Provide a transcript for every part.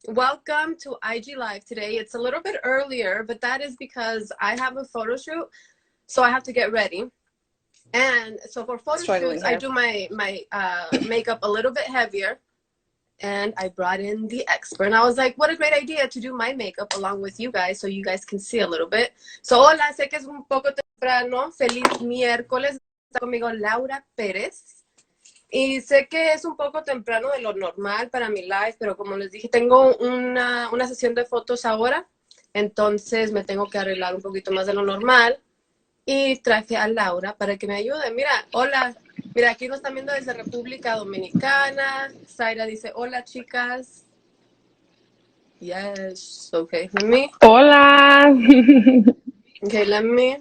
Welcome to IG Live today. It's a little bit earlier, but that is because I have a photo shoot, so I have to get ready. And so for photo shoots, I do my makeup a little bit heavier. And I brought in the expert. And I was like, what a great idea to do my makeup along with you guys so you guys can see a little bit. So hola, sé que es un poco temprano. Feliz miércoles. Está conmigo Laura Pérez. Y sé que es un poco temprano de lo normal para mi live, pero como les dije, tengo una sesión de fotos ahora, entonces me tengo que arreglar un poquito más de lo normal. Y traje a Laura para que me ayude. Mira, hola. Mira, aquí nos están viendo desde República Dominicana. Zaira dice, hola, chicas. Yes, okay. Let me. Hola. Okay, let me.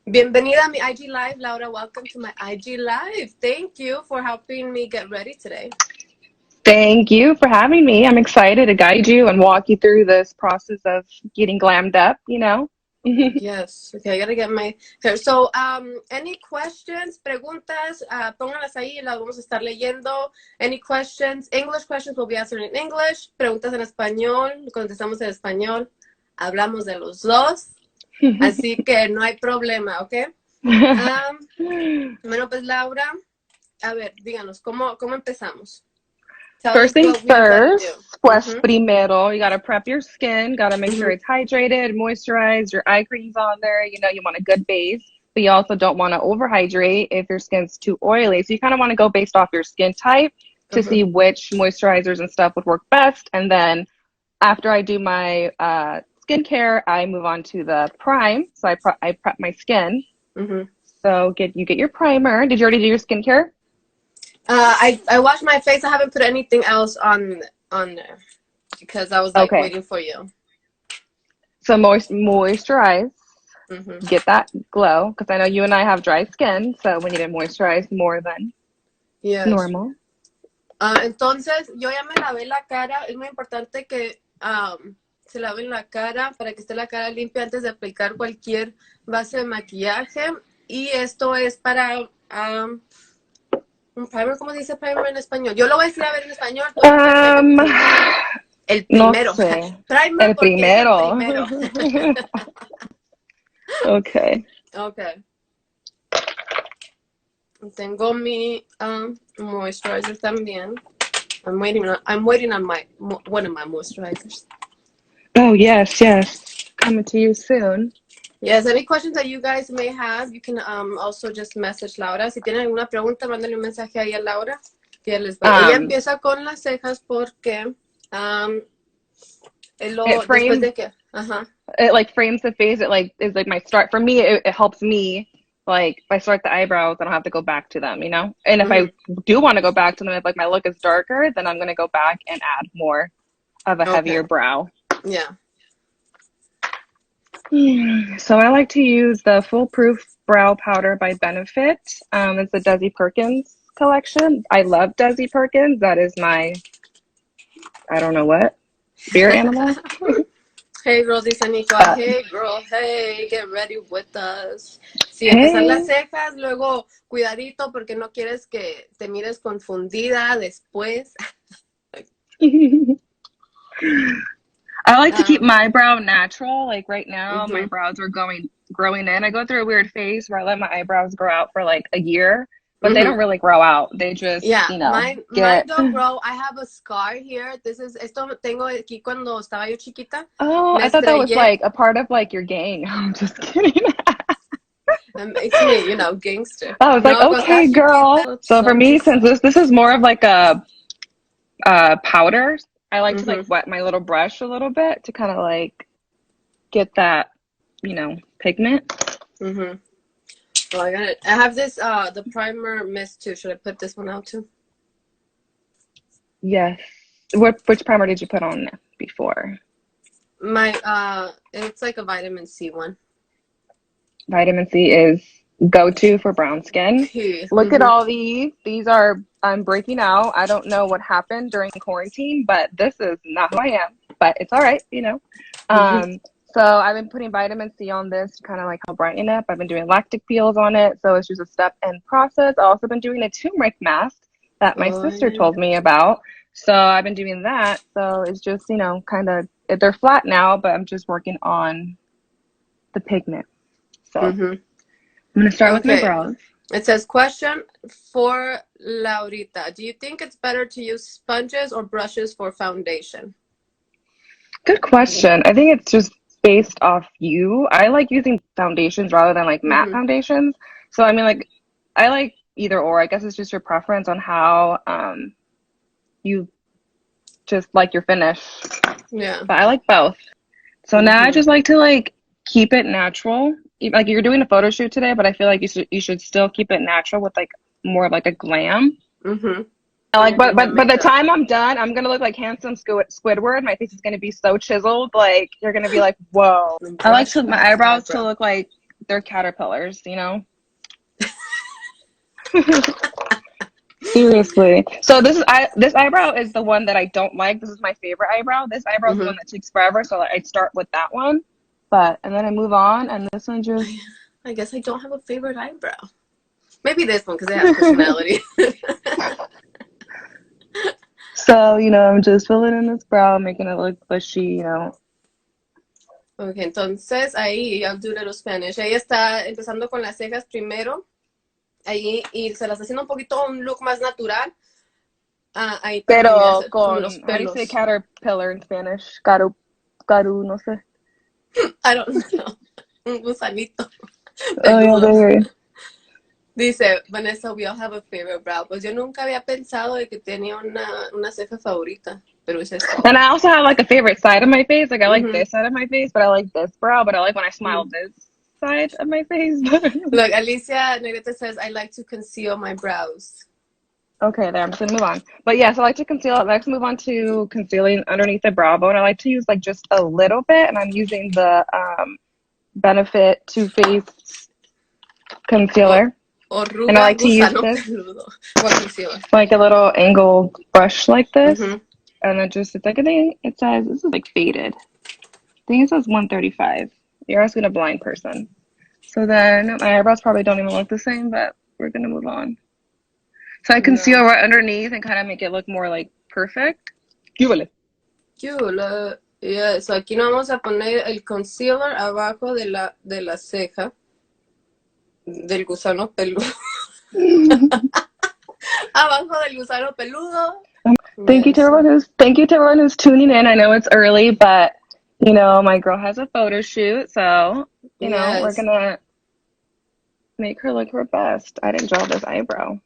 Bienvenida a mi IG Live, Laura. Welcome to my IG Live. Thank you for helping me get ready today. Thank you for having me. I'm excited to guide you and walk you through this process of getting glammed up, Yes. Okay, I gotta get my hair. So, any questions, preguntas, pónganlas ahí, las vamos a estar leyendo. Any questions? English questions will be answered in English. Preguntas en español, contestamos en español. Hablamos de los dos. Así que no hay problema, ¿ok? Bueno, pues Laura, a ver, díganos, ¿cómo empezamos? First things first, pues primero, you gotta prep your skin, gotta make sure it's hydrated, moisturized, your eye cream's on there, you want a good base, but you also don't want to overhydrate if your skin's too oily. So you kind of want to go based off your skin type to see which moisturizers and stuff would work best. And then after I do my skincare, I move on to the prime. So I prep my skin. So get your primer. Did you already do your skincare? I washed my face. I haven't put anything else on there because I was like waiting for you. So moisturize. Get that glow, because I know you and I have dry skin, so we need to moisturize more than normal. Entonces, yo ya me lavé la cara. Es muy importante que se laven la cara para que esté la cara limpia antes de aplicar cualquier base de maquillaje. Y esto es para un primer. ¿Cómo se dice primer en español? Yo lo voy a decir a ver en español. El primero. No sé. Primer El primero. Es el primero. Okay. Tengo mi moisturizer también. I'm waiting on one of my moisturizers. Oh, yes. Coming to you soon. Yes, any questions that you guys may have, you can also just message Laura. Si tienen alguna pregunta, mándale un mensaje ahí a Laura. Que ella empieza con las cejas porque después de que, it like frames the face. It like is like my start. For me, it helps me. Like if I start the eyebrows, I don't have to go back to them, And if I do want to go back to them, if like my look is darker, then I'm gonna go back and add more of a heavier brow. Yeah. So I like to use the Foolproof Brow Powder by Benefit. It's the Desi Perkins collection. I love Desi Perkins. That is my, I don't know what, spirit animal. Hey girl, dice Nico. Hey girl, hey, get ready with us. Si empezar las cejas, luego cuidadito porque no quieres que te mires confundida después. I like to keep my brow natural. Like right now, my brows are growing in. I go through a weird phase where I let my eyebrows grow out for like a year, but they don't really grow out. They just, mine don't grow. I have a scar here. Esto tengo aquí cuando estaba yo chiquita. Oh, I thought that was like a part of like your gang. I'm just kidding. That makes me, gangster. I was like, okay, girl. So for me, since this is more of like a powder, I like to like wet my little brush a little bit to kind of like get that, pigment. Well, I got it. I have this the primer mist too. Should I put this one out too? Yes. Which primer did you put on before? My it's like a vitamin C one. Vitamin C is go-to for brown skin. Look at all these. These are, I'm breaking out. I don't know what happened during quarantine, but this is not who I am. But it's all right, So I've been putting vitamin C on this to kind of like help brighten up. I've been doing lactic peels on it, so it's just a step-in process. I've also been doing a turmeric mask that my sister told me about. So I've been doing that. So it's just, you know, kind of, they're flat now, but I'm just working on the pigment. So I'm going to start with my brows. It says, question for Laurita. Do you think it's better to use sponges or brushes for foundation? Good question. I think it's just based off you. I like using foundations rather than like matte foundations. So I mean, like, I like either or. I guess it's just your preference on how you just like your finish. Yeah. But I like both. So now I just like to like keep it natural. Like you're doing a photo shoot today, but I feel like you should still keep it natural with like more like a glam. Like, but the time I'm done, I'm gonna look like handsome Squidward. My face is gonna be so chiseled, like you're gonna be like, whoa. I like my eyebrows to look like they're caterpillars, you know. Seriously. So this eyebrow is the one that I don't like. This is my favorite eyebrow. This eyebrow is the one that takes forever, so I start with that one. And then I move on, and this one just. I guess I don't have a favorite eyebrow. Maybe this one because it has personality. So, you know, I'm just filling in this brow, making it look bushy, you know. Ok, entonces ahí, I'll do little Spanish. Ella está empezando con las cejas primero. Ahí, y se las está haciendo un poquito un look más natural. Ahí pero con los pelos. How do you say caterpillar in Spanish? Caru, no sé. I don't know. Un gusanito. Oh, yeah, there. Dice, Vanessa, we all have a favorite brow. Pues yo nunca había pensado de que tenía una ceja favorita. Pero es esto. And I also have like a favorite side of my face. Like I like this side of my face, but I like this brow. But I like when I smile this side of my face. Look, Alicia Negrete says, I like to conceal my brows. Okay, there. I'm just gonna move on. But yes, I like to conceal. I like to move on to concealing underneath the brow bone. I like to use like just a little bit, and I'm using the Benefit Too Faced concealer. And I like to use this like a little angled brush like this, and then just it's like I think it says this is like faded. I think it says 135. You're asking a blind person. So then my eyebrows probably don't even look the same, but we're gonna move on. So I conceal right underneath and kind of make it look more like perfect. Cúbele. Yeah, so aquí no vamos a poner el concealer abajo de la ceja del gusano peludo. Abajo del gusano peludo. Thank you to everyone who's tuning in. I know it's early, but you know my girl has a photo shoot, so you know we're gonna make her look her best. I didn't draw this eyebrow.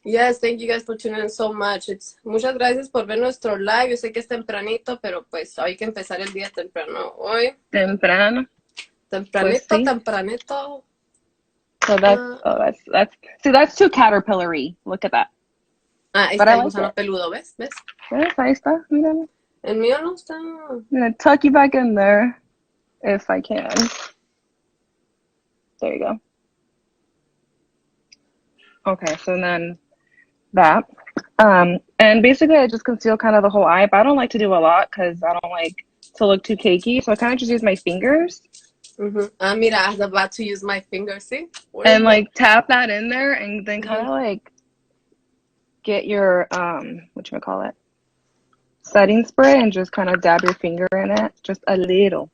Yes, thank you guys for tuning in so much. Muchas gracias por ver nuestro live. Yo sé que es tempranito, pero pues hay que empezar el día temprano hoy. Tempranito, pues sí. Tempranito. So that's too caterpillar-y. Look at that. Ahí está el gusano peludo, ¿ves? Yes, ahí está, míralo. El mío no está. I'm gonna tuck you back in there if I can. There you go. Okay, so then that. And basically I just conceal kind of the whole eye, but I don't like to do a lot because I don't like to look too cakey. So I kind of just use my fingers. Mira, I was about to use my fingers, see? And like tap that in there and then kind of like get your, whatchamacallit, setting spray and just kind of dab your finger in it. Just a little.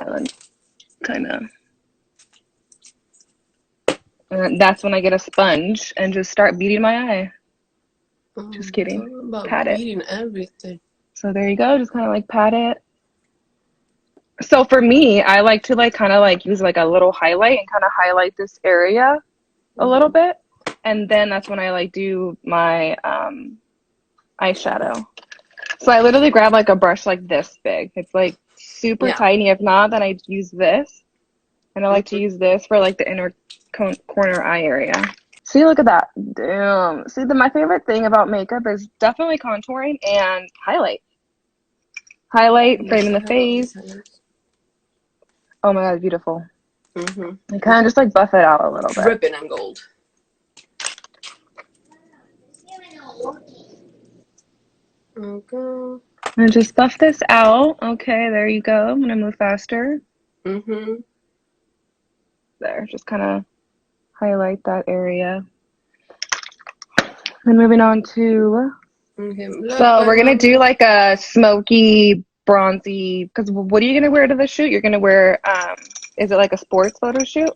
And then kind of. And that's when I get a sponge and just start beating my eye. Just kidding. Pat it. Everything. So there you go. Just kind of like pat it. So for me, I like to like kind of like use like a little highlight and kind of highlight this area a little bit. And then that's when I like do my eyeshadow. So I literally grab like a brush like this big. It's like super tiny. If not, then I use this. And I like to use this for like the inner corner eye area. See, look at that. Damn. See, my favorite thing about makeup is definitely contouring and highlight. Highlight, framing the face. Oh my god, beautiful. And kind of just like buff it out a little bit. Dripping in gold. Okay. And just buff this out. Okay, there you go. I'm gonna move faster. There, just kind of highlight that area. And moving on to, so we're gonna do like a smoky, bronzy. Because what are you gonna wear to the shoot? You're gonna wear, is it like a sports photo shoot?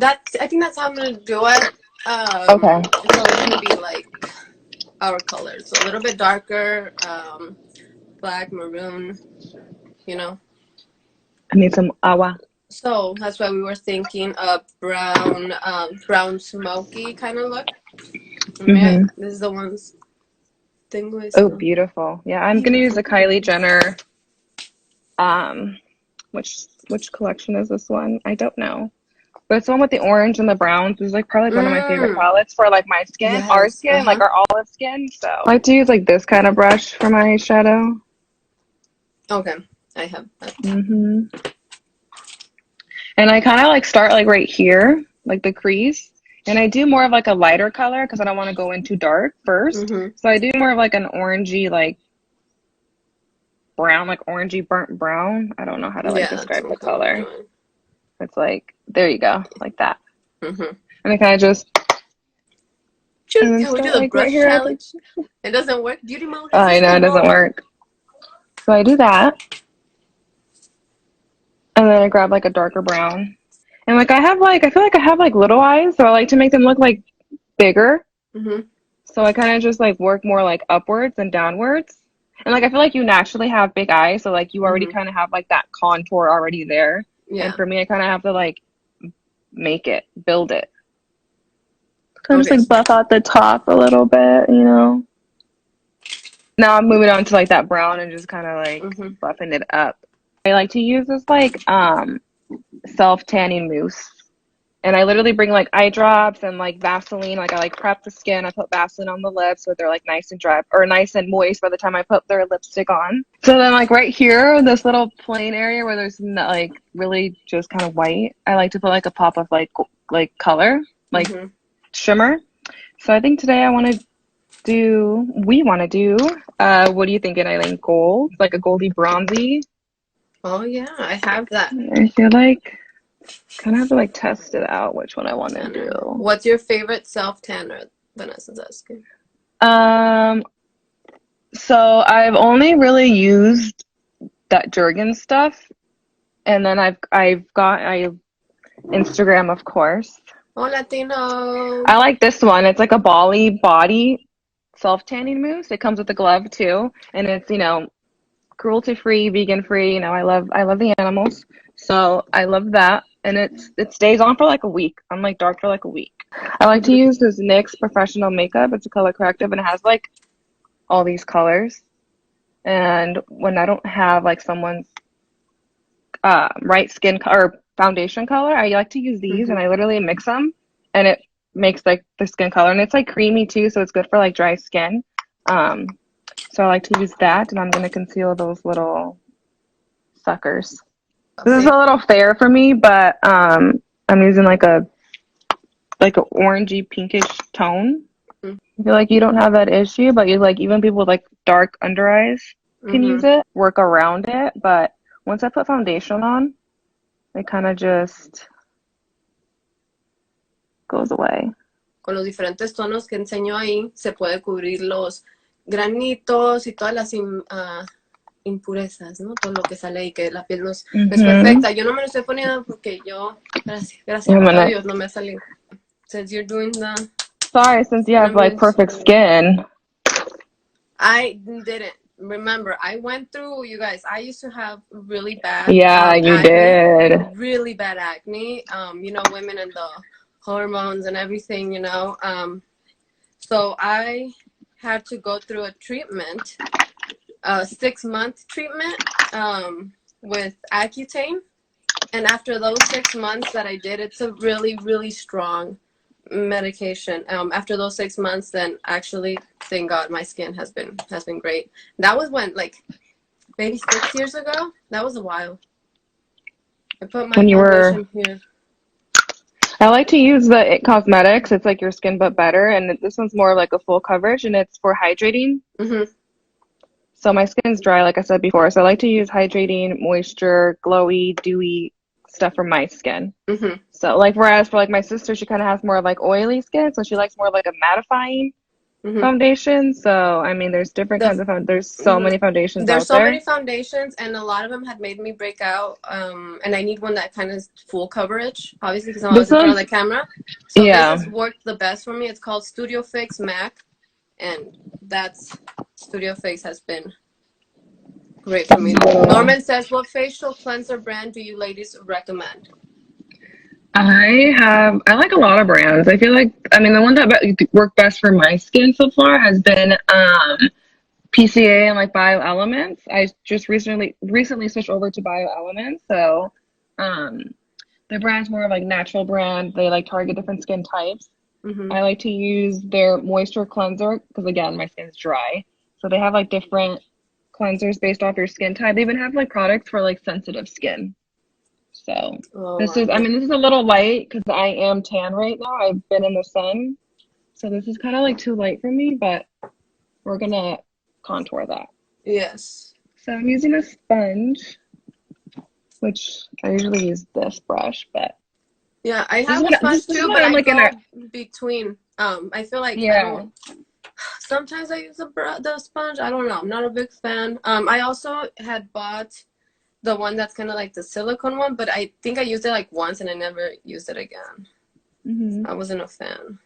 I think that's how I'm gonna do it. Okay. So it's gonna be like our colors, a little bit darker, black, maroon. You know. I need some agua. So that's why we were thinking a brown, brown smoky kind of look. Yeah, this is the ones. Oh, beautiful. Yeah, I'm gonna use the Kylie Jenner. Which collection is this one? I don't know. But it's the one with the orange and the browns. It's like probably one of my favorite palettes for like my skin, yes, our skin, like our olive skin. So I like to use like this kind of brush for my eyeshadow. Okay, I have that. And I kind of like start like right here, like the crease. And I do more of like a lighter color because I don't want to go in too dark first. So I do more of like an orangey, like brown, like orangey burnt brown. I don't know how to like describe the color. It's like, there you go, like that. And I kind of just. Can we do the brush challenge? It doesn't work. Beauty mode. I know it doesn't work. So I do that. And then I grab like a darker brown. And like I feel like I have like little eyes, so I like to make them look like bigger. So I kind of just like work more like upwards and downwards. And like I feel like you naturally have big eyes, so like you already kind of have like that contour already there. Yeah. And for me, I kind of have to like build it. Kind of just like buff out the top a little bit, you know. Now I'm moving on to like that brown and just kind of like buffing it up. I like to use this like self-tanning mousse. And I literally bring like eye drops and like Vaseline. Like I like prep the skin. I put Vaseline on the lips so they're like nice and dry or nice and moist by the time I put their lipstick on. So then like right here, this little plain area where there's not, like really just kind of white, I like to put like a pop of like color, like shimmer. So I think today we want to do, what do you think, Aileen? Gold, like a goldy bronzy? Oh yeah, I have that. I feel like kind of have to like test it out which one I want to do. What's your favorite self tanner? Vanessa's asking. So I've only really used that Jergens stuff, and then I've got Instagram, of course. Oh, Latino. I like this one. It's like a Bali body self tanning mousse. It comes with a glove too, and it's, you know, cruelty free, vegan free. You know, I love the animals, so I love that. And it stays on for like a week. I'm like dark for like a week. I like to use this NYX Professional Makeup. It's a color corrective and it has like all these colors. And when I don't have like someone's right skin or foundation color, I like to use these and I literally mix them and it makes like the skin color, and it's like creamy too, so it's good for like dry skin. So I like to use that, and I'm going to conceal those little suckers. Okay. This is a little fair for me, but I'm using like a orangey pinkish tone. I feel like you don't have that issue, but you like even people with like dark under eyes can use it, work around it. But once I put foundation on, it kind of just goes away. Con los diferentes tonos que enseño ahí, se puede cubrir los granitos y todas las impurezas, ¿no? Todo lo que sale ahí, que la piel no es perfecta. Yo no me lo estoy poniendo porque yo, gracias a Dios, no me ha salido. Since you're doing the... Sorry, since you have like perfect skin. I didn't. Remember, I went through, you guys, I used to have really bad you acne, did. Really bad acne. You know, women and the hormones and everything, you know. So I had to go through a treatment, a 6-month treatment with Accutane. And after those 6 months that I did, it's a really, really strong medication. After those 6 months, then actually, thank God, my skin has been great. That was when, like, maybe 6 years ago. That was a while. I put my foundation here. I like to use the It Cosmetics. It's like your skin but better, and this one's more like a full coverage, and it's for hydrating. So my skin's dry, like I said before, so I like to use hydrating, moisture, glowy, dewy stuff for my skin. So like, whereas for like my sister, she kind of has more like oily skin, so she likes more like a mattifying foundation. So I mean, there's different kinds of there's so many foundations there's out so there. many foundations, and a lot of them had made me break out. And I need one that kind of full coverage, obviously, because I'm always in front of the camera. So this has worked the best for me. It's called Studio Fix MAC, and that's Studio Fix has been great for me. Norman says, what facial cleanser brand do you ladies recommend? I like a lot of brands. I feel like, I mean, the one that worked best for my skin so far has been PCA and like BioElements. I just recently switched over to BioElements. So the brand's more of like natural brand. They like target different skin types. I like to use their moisture cleanser because again, my skin's dry. So they have like different cleansers based off your skin type. They even have like products for like sensitive skin. So this is, I mean, this is a little light because I am tan right now. I've been in the sun. So this is kind of like too light for me, but we're going to contour that. Yes. So I'm using a sponge, which I usually use this brush, but. Yeah, I have a sponge too, but I go between. I feel like sometimes I use the sponge. I don't know. I'm not a big fan. I also had bought the one that's kind of like the silicone one, but I think I used it like once and I never used it again. I wasn't a fan.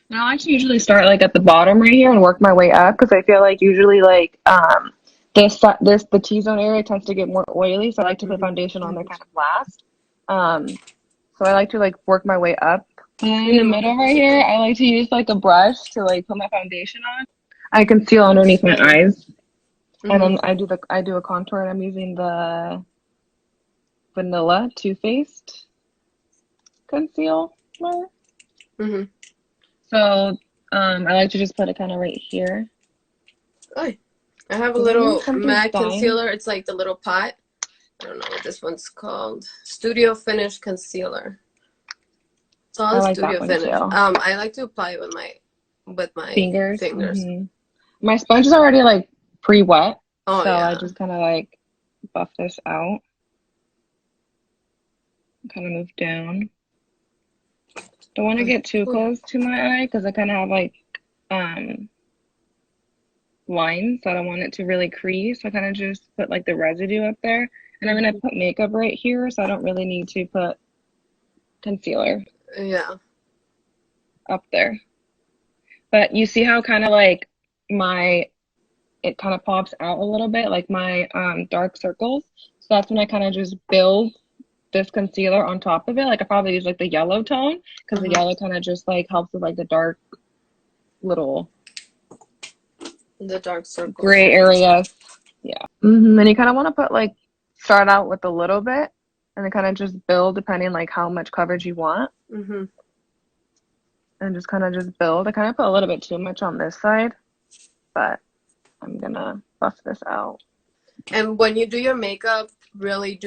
Now I actually usually start like at the bottom right here and work my way up because I feel like usually like the T-zone area tends to get more oily, so I like to put foundation on there kind of last. So I like to like work my way up. And in the middle right here, I like to use like a brush to like put my foundation on. I conceal underneath my eyes. And then I do a contour, and I'm using the Vanilla Too Faced concealer. So I like to just put it kind of right here. I have a little MAC concealer. It's like the little pot. I don't know what this one's called. Studio Finish Concealer. It's all Studio Finish. I like to apply it with my fingers. My sponge is already like pre-wet, so I just kind of like buff this out. Kind of move down. Don't want to get too close to my eye because I kind of have like lines, so I don't want it to really crease. So I kind of just put like the residue up there, and I'm gonna put makeup right here, so I don't really need to put concealer. Yeah. Up there. But you see how kind of like it kind of pops out a little bit, like my dark circles. So that's when I kind of just build this concealer on top of it. Like I probably use like the yellow tone because the yellow kind of just like helps with like the dark little circles. Gray areas. Yeah. And you kind of want to put like start out with a little bit and then kind of just build depending like how much coverage you want. And just kind of just build. I kind of put a little bit too much on this side, but I'm gonna buff this out. And when you do your makeup, really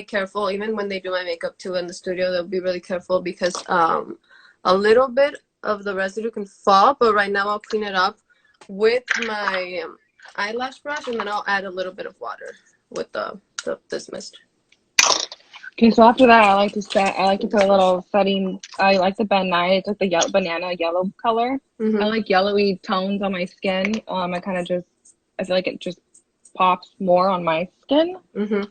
careful. Even when they do my makeup too in the studio, they'll be really careful because a little bit of the residue can fall. But right now I'll clean it up with my eyelash brush, and then I'll add a little bit of water with this mist. Okay, so after that, I like to put a little setting. I like the Ben Nye. It's like the banana yellow color. I like yellowy tones on my skin. I feel like it just pops more on my skin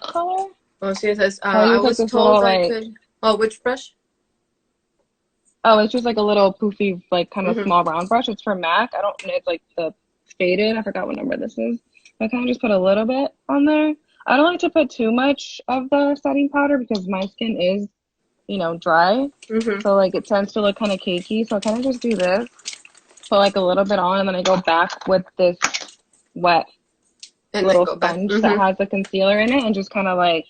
color. Oh, she says, I was told I could. Oh, which brush? Oh, it's just like a little poofy, like kind of small round brush. It's from MAC. I don't know. It's like the faded. I forgot what number this is. I kind of just put a little bit on there. I don't like to put too much of the setting powder because my skin is, dry. So like it tends to look kind of cakey. So I kind of just do this, put like a little bit on, and then I go back with this wet little sponge that has the concealer in it and just kind of like,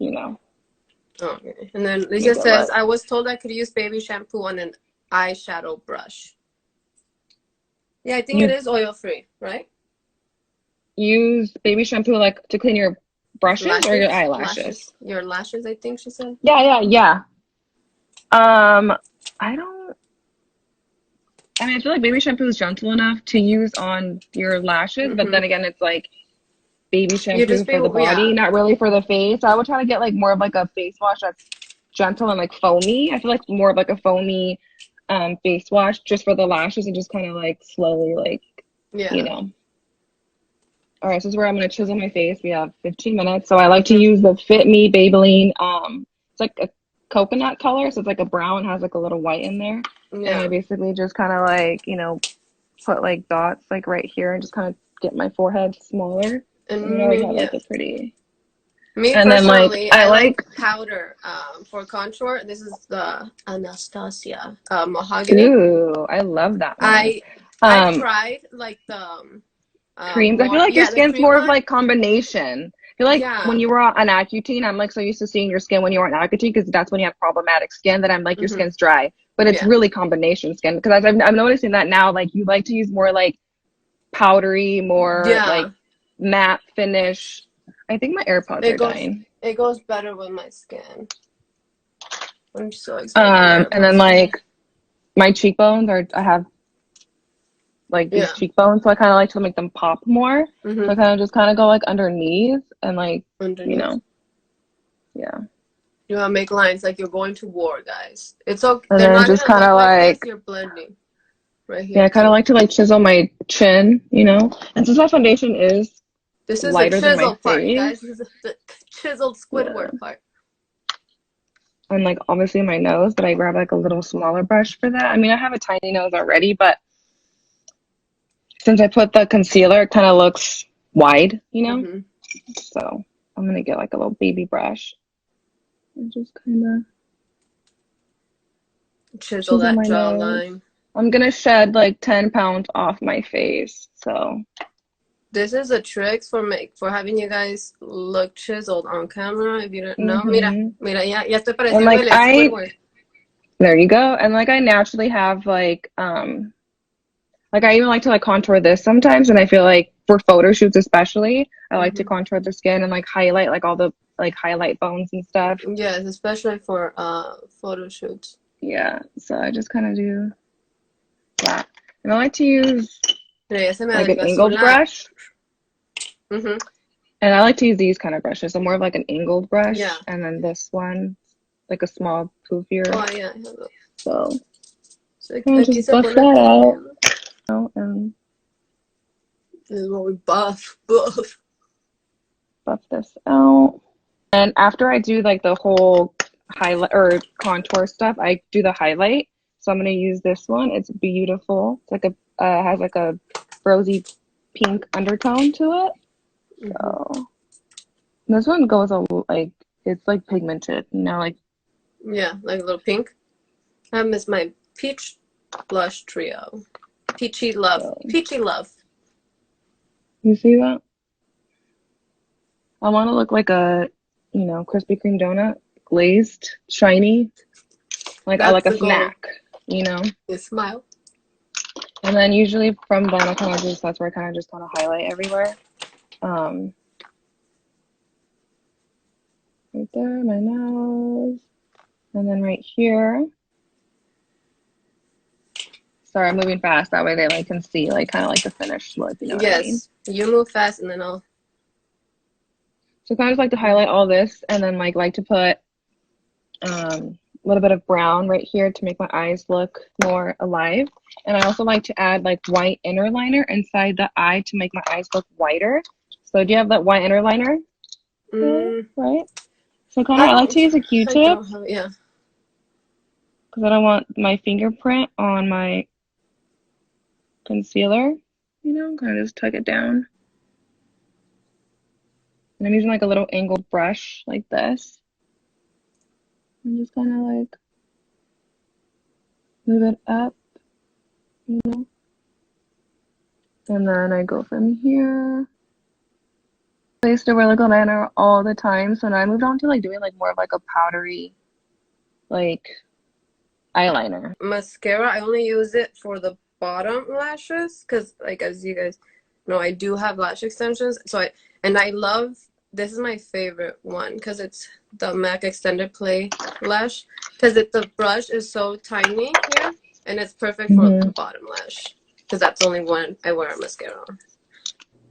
Okay. And then Lisa says, I was told I could use baby shampoo on an eyeshadow brush. Yeah, I think it is oil-free, right? Use baby shampoo like to clean your brushes or your eyelashes? Your lashes, I think she said. Yeah. I feel like baby shampoo is gentle enough to use on your lashes, but then again, it's like baby shampoo for the body, not really for the face. I would try to get like more of like a face wash that's gentle and like foamy. I feel like more of like a foamy face wash just for the lashes and just kind of like slowly like, you Yeah. know. All right, so this is where I'm going to chisel my face. We have 15 minutes. So I like to use the Fit Me Maybelline. It's like a coconut color. So it's like a brown, has like a little white in there. And I Yeah. basically just kind of like, you know, put like dots like right here and just kind of get my forehead smaller. And And it always me, have yeah. like a pretty. Me And then like personally, I I like like powder for contour. This is the Anastasia mahogany. ooh, I love that one. I've Um, tried like the Creams. I feel more, like your yeah, the skin's cream more of one. like combination. I feel like Yeah. when you were on Accutane, I'm like so used to seeing your skin when you were on Accutane because that's when you have problematic skin that I'm like your skin's dry, but it's Yeah. really combination skin because I'm noticing that now like you like to use more like powdery, more like Yeah. matte finish. I think my AirPods are dying. It goes better with my skin. I'm so excited for my And then AirPods. like my cheekbones are I have like these Yeah. cheekbones, so I kind of like to make them pop more. So I kind of go like underneath and like you Underneath. know, yeah. You want to make lines like you're going to war, guys. It's okay. And They're then not just gonna kind look of like this. like You're blending right yeah, here I kind of too. like to like chisel my chin, you know. And since my foundation is This is the lighter than my chisel part, you guys. face, This is the chiseled yeah. Squidward part. And like obviously my nose, but I grab like a little smaller brush for that. I mean, I have a tiny nose already, but since I put the concealer, it kind of looks wide, you know? So I'm gonna get like a little baby brush and just kind of Chisel chisel that my nose. jawline. I'm gonna shed like 10 pounds off my face, so. This is a trick for having you guys look chiseled on camera. If you don't know, mira, ya estoy And pareciendo like el Squidward. there you go. And like I naturally have like I even like to like contour this sometimes, and I feel like for photo shoots especially, I like to contour the skin and like highlight like all the like highlight bones and stuff. Yes, especially for photo shoots. Yeah, so I just kind of do that. And I like to use like an angled brush. And I like to use these kind of brushes. So more of like an angled brush. Yeah. And then this one, like a small poofier. Oh, yeah. So I'll just buff that out. And this is what we buff. Buff this out. And after I do like the whole highlight or contour stuff, I do the highlight. So I'm going to use this one. It's beautiful. It's like has like a rosy pink undertone to it. So this one goes like, it's like pigmented, you know, like. Yeah, like a little pink. I miss my peach blush trio. Peachy love. Peachy love. You see that? I want to look like a, you know, Krispy Kreme donut, glazed, shiny, like I like a snack, you know. You smile. And then usually from then I kind of just that's where I kind of just kind of highlight everywhere. Right there, my nose, and then right here. Sorry, I'm moving fast. That way they like can see like kind of like the finished look. You know what I mean? You move fast, and then I'll. So kind of just like to highlight all this, and then like to put a little bit of brown right here to make my eyes look more alive. And I also like to add like white inner liner inside the eye to make my eyes look whiter. So do you have that white inner liner? Right. So kind of I like to use a Q-tip. Yeah. Because I don't want my fingerprint on my concealer. You know, kind of just tug it down. And I'm using like a little angled brush like this. I'm just kind of like move it up, you know. And then I go from here. I used to wear like a liner all the time, so now I moved on to like doing like more of like a powdery like eyeliner. Mascara, I only use it for the bottom lashes because like as you guys know, I do have lash extensions. So I love, this is my favorite one because it's the MAC Extended Play Lash because the brush is so tiny here and it's perfect for the bottom lash because that's the only one I wear mascara on.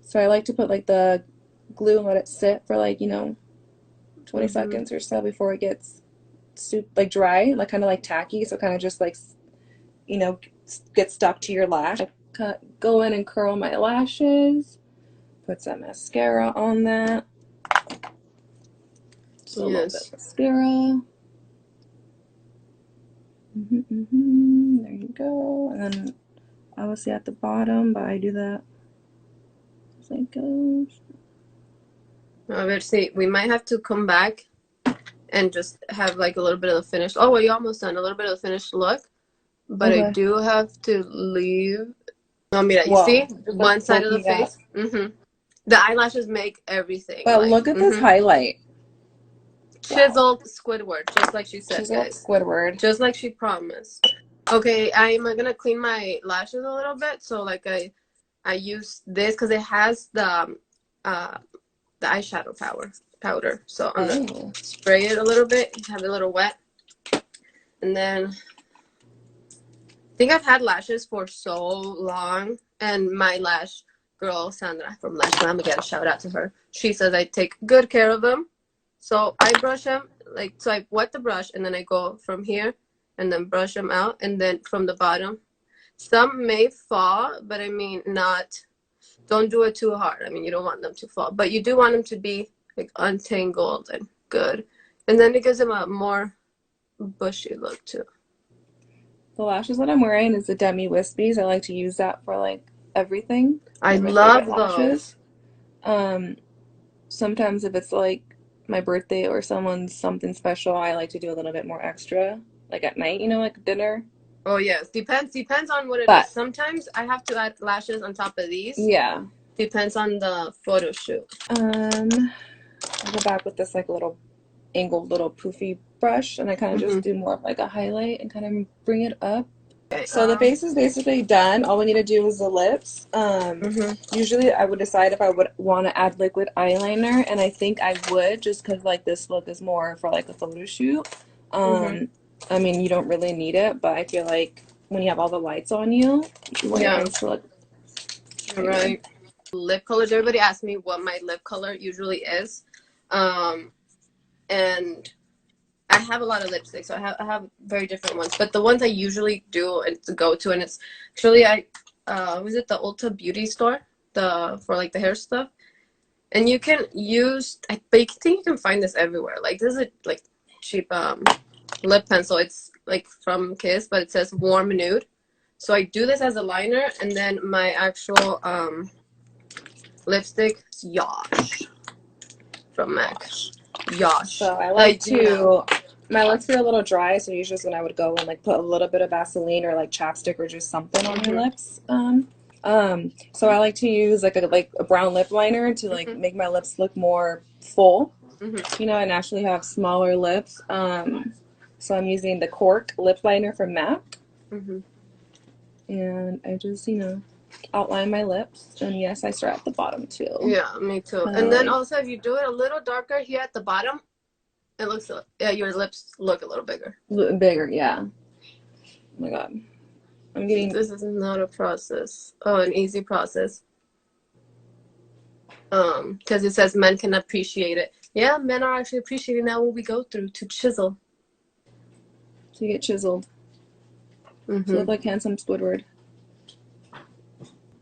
So I like to put like the glue and let it sit for like, you know, 20 seconds or so before it gets like dry, like kind of like tacky. So kind of just like you know, get stuck to your lash. I go in and curl my lashes, put some mascara on that. Just a little bit of mascara. There you go. And then obviously at the bottom, but I do that as it goes. Let's see. We might have to come back and just have like a little bit of the finished. Oh, well, you're almost done. A little bit of the finished look. But okay. I do have to leave. No, mira, you see? One side of the face. The eyelashes make everything. But like, look at this highlight. Chiseled Squidward, just like she said, Chiseled guys. Squidward. Just like she promised. Okay, I'm going to clean my lashes a little bit. So, like, I use this because it has the eyeshadow powder. So, I'm going to spray it a little bit, have it a little wet. And then, I think I've had lashes for so long. And my lash girl, Sandra from Lash Glam, again, shout out to her. She says I take good care of them. So I brush them, like, so I wet the brush, and then I go from here, and then brush them out, and then from the bottom. Some may fall, but I mean, don't do it too hard. I mean, you don't want them to fall, but you do want them to be, like, untangled and good. And then it gives them a more bushy look, too. The lashes that I'm wearing is the Demi Wispies. I like to use that for, like, everything. I love those. Sometimes if it's, like, my birthday or something special, I like to do a little bit more extra, like at night, you know, like dinner. Oh yes, depends on what it is. Sometimes I have to add lashes on top of these. Yeah, depends on the photo shoot. I'll go back with this like little angled little poofy brush, and I kind of just do more of like a highlight and kind of bring it up. Okay. So the base is basically done. All we need to do is the lips. Usually I would decide if I would want to add liquid eyeliner, and I think I would, just because like this look is more for like a photo shoot. I mean, you don't really need it, but I feel like when you have all the lights on you, want your eyes to look. Right. Lip colors. Everybody asks me what my lip color usually is, and I have a lot of lipsticks, so I have very different ones. But the ones I usually do and to go to, and it's actually was it the Ulta Beauty store, for like the hair stuff, and you can use. I think you can find this everywhere. Like this is a like cheap lip pencil. It's like from Kiss, but it says warm nude. So I do this as a liner, and then my actual lipstick is Yash from MAC. Yash. So I like to. My lips are a little dry, so usually when I would go and like put a little bit of Vaseline or like chapstick or just something on my lips. So I like to use like a brown lip liner to like make my lips look more full. You know, I naturally have smaller lips. So I'm using the Cork lip liner from MAC. And I just, you know, outline my lips. And yes, I start at the bottom too. Yeah, me too. And then also if you do it a little darker here at the bottom, it looks, your lips look a little bigger. Bigger, yeah. Oh my god. I'm getting... This is not a process. Oh, an easy process. Because it says men can appreciate it. Yeah, men are actually appreciating that what we go through to chisel. To get chiseled. To look like handsome Squidward.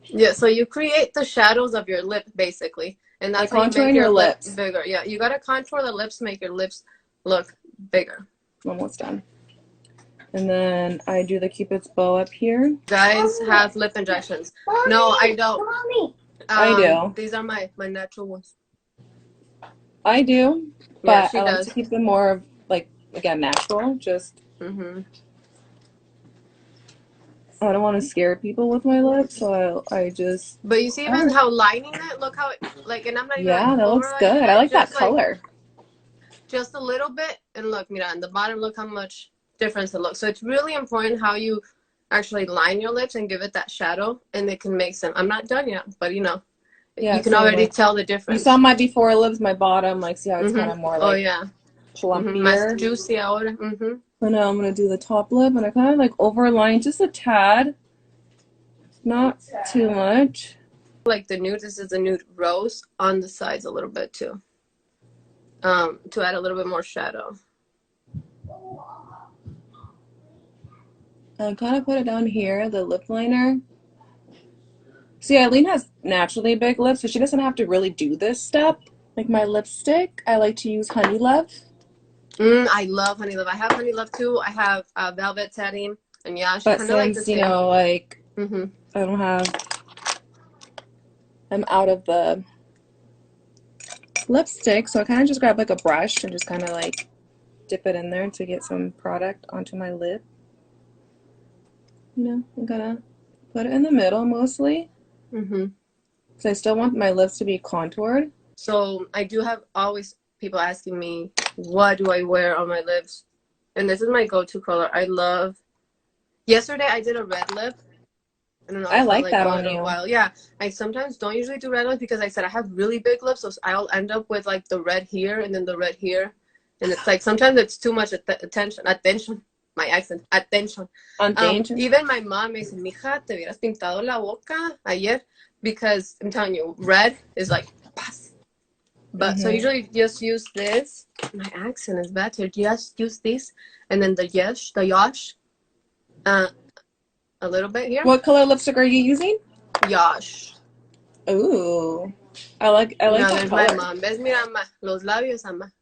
Yeah, so you create the shadows of your lip, basically. And that's how you make your lips bigger. Yeah, you gotta contour the lips, make your lips look bigger. Almost done. And then I do the Cupid's bow up here. Guys have lip injections. Mommy, no, I don't. Mommy. I do. These are my natural ones. I do, but I like to keep them more like again natural. Just. I don't want to scare people with my lips, so I just... But you see even how lining it? Look how it... Like, and I'm not even... Yeah, that looks good. I like that color. Just a little bit. And look, mira, on the bottom, look how much difference it looks. So it's really important how you actually line your lips and give it that shadow. And it can make some... I'm not done yet, but, you know, you can already tell the difference. You saw my before lips, my bottom. Like, see how it's kind of more like... Oh, yeah. Plumpier. Más juicy ahora. So now I'm going to do the top lip, and I kind of like overline just a tad. Not too much. Like the nude, this is a nude rose on the sides a little bit too. To add a little bit more shadow. And kind of put it down here, the lip liner. See, Aileen has naturally big lips, so she doesn't have to really do this step. Like my lipstick, I like to use Honey Love. I love Honey Love. I have Honey Love too. I have Velvet Setting, and yeah, she but kind of like the since, same. you know, like, I don't have, I'm out of the lipstick, so I kind of just grab like a brush and just kind of like dip it in there to get some product onto my lip. You know, I'm gonna put it in the middle mostly. So I still want my lips to be contoured. So I do have always people asking me, what do I wear on my lips? And this is my go-to color. I love, yesterday I did a red lip. I don't know. I like that on you. While. Yeah, I sometimes don't usually do red lips because I said I have really big lips, so I'll end up with like the red here and then the red here. And it's like sometimes it's too much attention. My accent. Attention. Even my mom me dice, mija, te hubieras pintado la boca ayer, because I'm telling you, red is like, pass. But so usually just use this. My accent is better. Just use this, and then the yash, a little bit here. What color lipstick are you using? Yash. Ooh, I like that color. My mom. ¿Ves? Mira, ama, los labios, ama.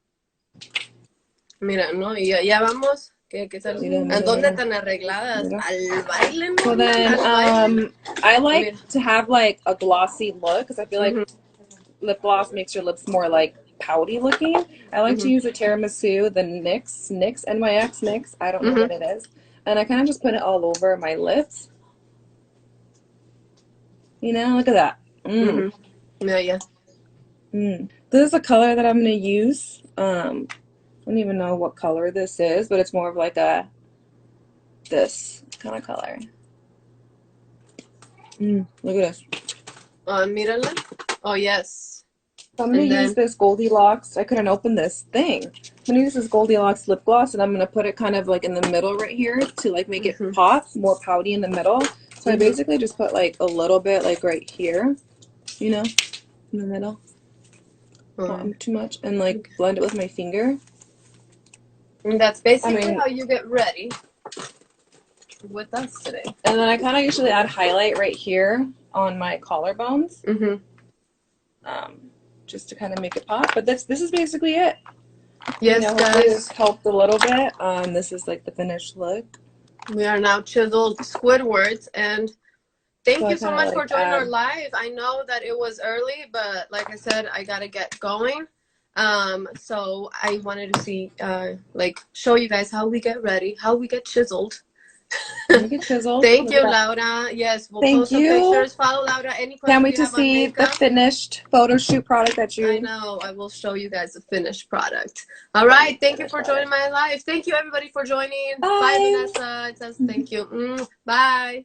Mira, no, y ya vamos. ¿A dónde tan arregladas? Al baile, ¿no? So then, I like to have like a glossy look because I feel like lip gloss makes your lips more like pouty looking. I like to use a tiramisu, the NYX, NYX NYX. I don't know what it is. And I kind of just put it all over my lips. You know, look at that. Yeah. This is a color that I'm going to use. I don't even know what color this is, but it's more of like this kind of color. Look at this. Mírala. Oh, yes. So I'm going to use this Goldilocks. I couldn't open this thing. I'm going to use this Goldilocks lip gloss, and I'm going to put it kind of like in the middle right here to like make it pop, more pouty in the middle. So I basically just put like a little bit like right here, you know, in the middle. Not too much. And like blend it with my finger. And that's basically how you get ready with us today. And then I kind of usually add highlight right here on my collarbones. Just to kind of make it pop. But this is basically it. Yes, hopefully this helped a little bit. This is like the finished look. We are now chiseled Squidwards, and thank you so much for joining our live. I know that it was early, but like I said, I gotta get going. So I wanted to see, show you guys how we get ready, how we get chiseled. Thank you, Laura. Yes, we'll post some pictures. Follow Laura. Any questions? Can't wait to see the finished photo shoot product that you. I know. I will show you guys the finished product. All right. Thank you for joining my live. Thank you, everybody, for joining. Bye Vanessa. It says thank you. Bye.